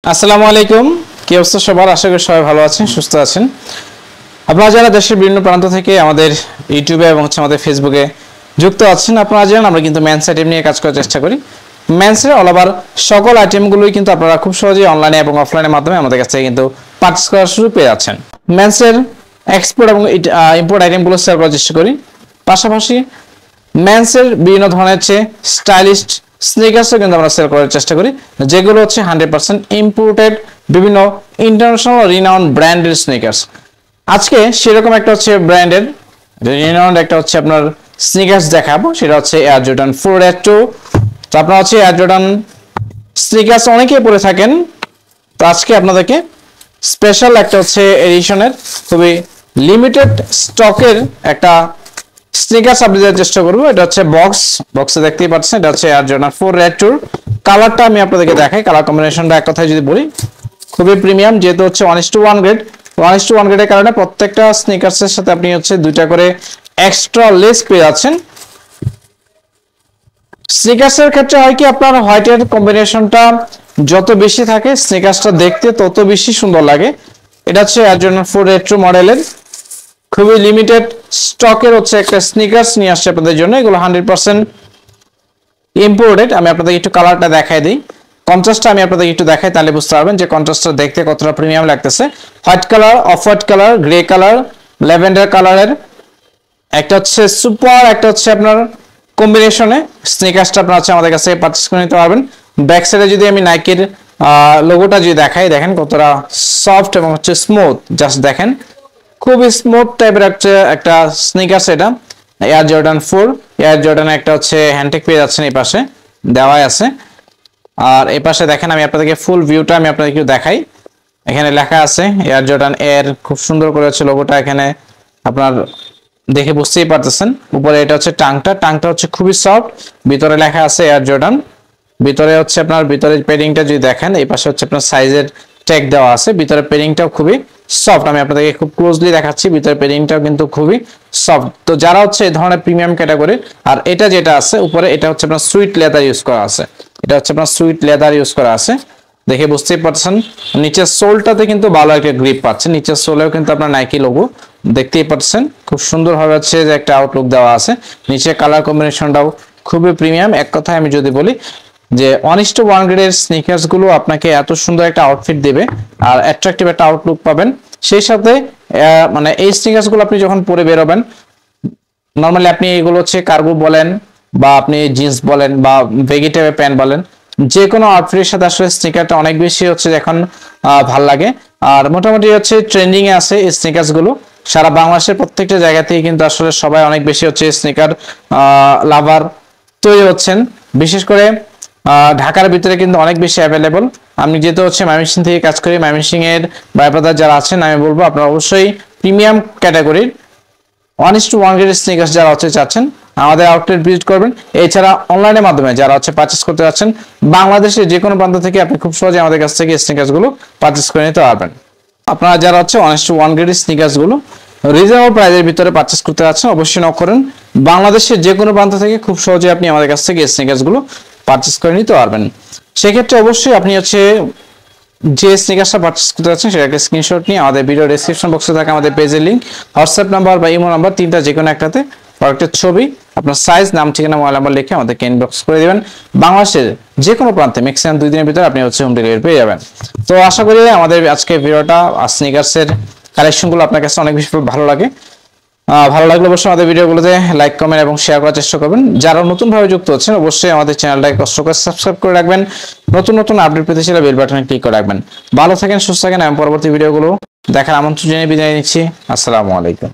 আসসালামু আলাইকুম। কি অবস্থা সবার? আশা করি সবাই ভালো আছেন, সুস্থ আছেন। আপনারা যারা দেশের বিভিন্ন প্রান্ত থেকে আমাদের ইউটিউবে এবং আমাদের ফেসবুকে যুক্ত আছেন, আপনারা জানেন আমরা কিন্তু মেন্স আইটেম নিয়ে কাজ করার চেষ্টা করি। মেন্সের অল ওভার সকল আইটেমগুলোই কিন্তু আপনারা খুব সহজেই অনলাইনে এবং অফলাইনের মাধ্যমে আমাদের কাছ থেকে কিন্তু পারচেজ করার সুযোগ পেয়ে যাচ্ছেন। মেন্সের এক্সপোর্ট এবং ইম্পোর্ট আইটেমগুলো সেল করার চেষ্টা করি। পাশাপাশি মেন্সের বিভিন্ন ধরনের স্টাইলিস্ট স্নিকার্সও কিন্তু আমরা সেল করার চেষ্টা করি, যেগুলো হচ্ছে 100% ইম্পোর্টেড বিভিন্ন ইন্টারন্যাশনাল রিনাউন্ড ব্র্যান্ডের স্নিকার্স। আজকে সেরকম একটা হচ্ছে ব্র্যান্ডের রিনাউন্ড একটা হচ্ছে আপনার স্নিকার্স দেখাবো, সেটা হচ্ছে এয়ার জর্ডান 4 Red 2। তো আপনারা হচ্ছে এয়ার জর্ডান স্নিকার্স অনেকেই পরে থাকেন, তো আজকে আপনাদেরকে স্পেশাল একটা হচ্ছে এডিশনের খুবই লিমিটেড স্টকের একটা স্নিকার্স আপনি দেওয়ার চেষ্টা করবো। এটা হচ্ছে বক্সে দেখতেই পাচ্ছেন, এটা হচ্ছে এয়ার জর্ডান 4 Red 2। কালারটা আমি আপনাদেরকে দেখাই, কালার কম্বিনেশনটা এক কথায় যদি বলি খুবই প্রিমিয়াম, যেহেতু হচ্ছে 1:1 গ্রেড। 1:1 গ্রেডের কারণে প্রত্যেকটা স্নিকার্সের সাথে আপনি হচ্ছে দুইটা করে এক্সট্রা লেস পেয়ে যাচ্ছেন। স্নিকার্সের ক্ষেত্রে হয় কি, আপনার হোয়াইটের কম্বিনেশনটা যত বেশি থাকে স্নিকার্সটা দেখতে তত বেশি সুন্দর লাগে। এটা হচ্ছে এয়ার জর্ডান 4 Red 2 মডেলের খুবই লিমিটেড স্টকের হচ্ছে একটা স্নিকার্স নিয়ে আসছে আপনাদের জন্য। এগুলো 100% ইম্পোর্টেড। আমি আপনাদের একটু কালারটা দেখাই দিই, কন্ট্রাস্টটা আমি আপনাদের একটু দেখাই, তাহলে বুঝতে পারবেন যে কন্ট্রাস্টটা দেখতে কতটা প্রিমিয়াম লাগতেছে। White colour, off white colour, grey colour, lavender কালারের একটা হচ্ছে সুপার একটা হচ্ছে আপনার কম্বিনেশনে স্নিকার্সটা আপনারা হচ্ছে আমাদের কাছে পারচেজ করে নিতে পারবেন। ব্যাক সাইডে যদি আমি নাইকের লোগোটা যদি দেখাই, দেখেন কতটা সফট এবং হচ্ছে স্মুথ, জাস্ট দেখেন খুবই স্মুথ টাইপের একটা স্নিকার্স। এটা এয়ার জর্ডান 4। এয়ার জর্ডানে একটা হচ্ছে হ্যান্ডটেক পেয়ে যাচ্ছেন, এই পাশে দেওয়াই আছে। আর এই পাশে দেখেন, আমি আপনাদেরকে ফুল ভিউটা আমি আপনাদেরকে একটু দেখাই। এখানে লেখা আছে এয়ার জর্ডান এর, খুব সুন্দর করে হচ্ছে লোগোটা এখানে আপনার দেখে বুঝতেই পারতেছেন। উপরে এটা হচ্ছে টাংটা হচ্ছে খুবই সফট, ভিতরে লেখা আছে এয়ার জর্ডান। ভিতরে হচ্ছে আপনার ভিতরে পেডিংটা যদি দেখেন, এই পাশে হচ্ছে আপনার সাইজের ট্যাগ দেওয়া আছে। ভিতরে পেডিংটাও খুবই সফট, আমি আপনাদেরকে খুব ক্লোজলি দেখাচ্ছি। ভিতরে পেডিংটাও কিন্তু খুবই সফট। তো যারা হচ্ছে এই ধরনের প্রিমিয়াম ক্যাটাগরি, আর এটা যেটা আছে উপরে, এটা হচ্ছে আপনার সুইট লেদার ইউজ করা আছে। এটা হচ্ছে আপনার সুইট লেদার ইউজ করা আছে, দেখে বুঝতেই পারছেন। নিচের সোলটাতে কিন্তু ভালো একটা গ্রিপ পাচ্ছেন, নিচের সোলেও কিন্তু আপনার নাইকি লোগো দেখতেই পাচ্ছেন। খুব সুন্দর ভাবে হচ্ছে যে একটা আউটলুক দেওয়া আছে। নিচে কালার কম্বিনেশনটাও খুবই প্রিমিয়াম। এক কথায় আমি যদি বলি যে 1:1 গ্রেডের স্নিকার্স গুলো আপনাকে এত সুন্দর একটা আউটফিট দেবে আর অ্যাট্রাকটিভ একটা আউটলুক পাবেন। সেই সাথে মানে এই স্নিকার্স গুলো আপনি যখন পরে বেরোবেন, নর্মালি আপনি এগুলো হচ্ছে কার্গো বলেন বা আপনি জিন্স বলেন বা বেগি টাইপের প্যান্ট বলেন, যে কোনো আউটফিটের সাথে আসলে স্নিকারটা অনেক বেশি হচ্ছে এখন ভাল লাগে। আর মোটামুটি হচ্ছে ট্রেন্ডিং এ আছে এই স্নিকার্স গুলো। সারা বাংলাদেশের প্রত্যেকটা জায়গা থেকে কিন্তু আসলে সবাই অনেক বেশি হচ্ছে স্নিকার লাভার তৈরি হচ্ছেন। বিশেষ করে ঢাকার ভিতরে কিন্তু অনেক বেশি অ্যাভেলেবল। আমি যেহেতু হচ্ছে ময়মনসিংহ থেকে কাজ করি, ময়মনসিংহ এর ভাই ব্রাদার যারা আছেন, আমি বলবো আপনারা অবশ্যই প্রিমিয়াম ক্যাটাগরির 1:1 গ্রেড স্নিকার্স যারা হচ্ছে চাচ্ছেন আমাদের আউটলেট ভিজিট করবেন। এছাড়া অনলাইনের মাধ্যমে যারা হচ্ছে পারচেজ করতে যাচ্ছেন, বাংলাদেশের যে কোনো প্রান্ত থেকে আপনি খুব সহজে আমাদের কাছ থেকে স্নিকার্স গুলো পারচেজ করে নিতে পারবেন। আপনারা যারা হচ্ছে 1:1 গ্রেড স্নিকার্স গুলো রিজনেবল প্রাইসের ভিতরে পারচেজ করতে যাচ্ছেন, অবশ্যই নক করেন। বাংলাদেশের যে কোনো প্রান্ত থেকে খুব সহজে আপনি আমাদের কাছ থেকে স্নিকার্স গুলো পারচেজ করে নিতে পারবেন। সেক্ষেত্রে অবশ্যই আপনি হচ্ছে যে স্নিকার্সটা পারচেজ করতে যাচ্ছেন সেটা একটা স্ক্রিনশট নিয়ে আমাদের ভিডিও ডেসক্রিপশন বক্সে থাকা আমাদের পেজের লিংক, হোয়াটসঅ্যাপ নাম্বার বা ইমো নাম্বার, তিনটা যে কোনো একটাতে প্রোডাক্টের ছবি, আপনার সাইজ, নাম, ঠিকানা, মোবাইল নাম্বার লিখে আমাদেরকে ইনবক্স করে দিবেন। বাংলাদেশের যে কোনো প্রান্তে ম্যাক্সিমাম 2 দিনের ভিতরে আপনি হচ্ছে হোম ডেলিভারি পেয়ে যাবেন। তো আশা করি আমাদের আজকে ভিডিওটা স্নিকার্সের কালেকশনগুলো আপনার কাছে অনেক বেশি ভালো লাগে। ভালো লাগলে অবশ্যই আমাদের ভিডিওগুলোতে লাইক, কমেন্ট এবং শেয়ার করার চেষ্টা করবেন। যারা নতুন ভাবে যুক্ত হচ্ছেন অবশ্যই আমাদের চ্যানেলটাকে কষ্ট করে সাবস্ক্রাইব করে রাখবেন। নতুন নতুন আপডেট পেতে চাইলে বেল বাটনে ক্লিক করে রাখবেন। ভালো থাকেন, সুস্থ থাকেন এবং পরবর্তী ভিডিওগুলো দেখার আমন্ত্রণ জানিয়ে বিদায় নিচ্ছি। আসসালামু আলাইকুম।